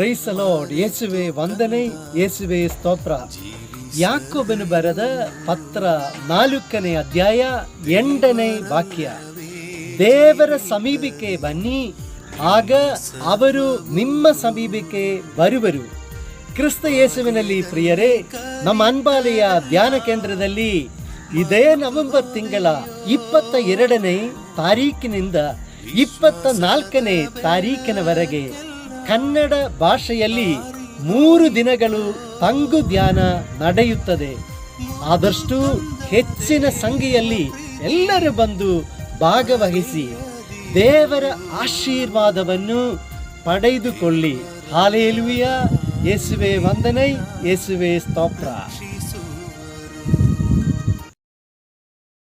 Price the lord. ಯೇಸುವೆ ವಂದನೆ, ಯೇಸುವೆ ಸ್ತೋತ್ರ. ಯಾಕೋಬನು ಬರೆದ ಪತ್ರ 4ನೇ ಅಧ್ಯಾಯ 8ನೇ ವಾಕ್ಯ. ದೇವರ ಸಮೀಪಕ್ಕೆ ಬನ್ನಿ, ಆಗ ಅವರು ನಿಮ್ಮ ಸಮೀಪಕ್ಕೆ ಬರುವರು. ಕ್ರಿಸ್ತ ಯೇಸುವಿನಲ್ಲಿ ಪ್ರಿಯರೇ, ನಮ್ಮ ಅನ್ಬಾಲೆಯ ಧ್ಯಾನ ಕೇಂದ್ರದಲ್ಲಿ ಇದೇ ನವೆಂಬರ್ ತಿಂಗಳ 22ನೇ ತಾರೀಕಿನಿಂದ 24ನೇ ತಾರೀಕಿನವರೆಗೆ ಕನ್ನಡ ಭಾಷೆಯಲ್ಲಿ 3 ದಿನಗಳು ತಂಗು ಧ್ಯಾನ ನಡೆಯುತ್ತದೆ. ಆದಷ್ಟು ಹೆಚ್ಚಿನ ಸಂಖ್ಯೆಯಲ್ಲಿ ಎಲ್ಲರೂ ಬಂದು ಭಾಗವಹಿಸಿ ದೇವರ ಆಶೀರ್ವಾದವನ್ನು ಪಡೆದುಕೊಳ್ಳಿ. ಹಾಲೆಲೂಯಾ. ಯೇಸುವೆ ವಂದನೆ, ಯೇಸುವೆ ಸ್ತೋತ್ರ.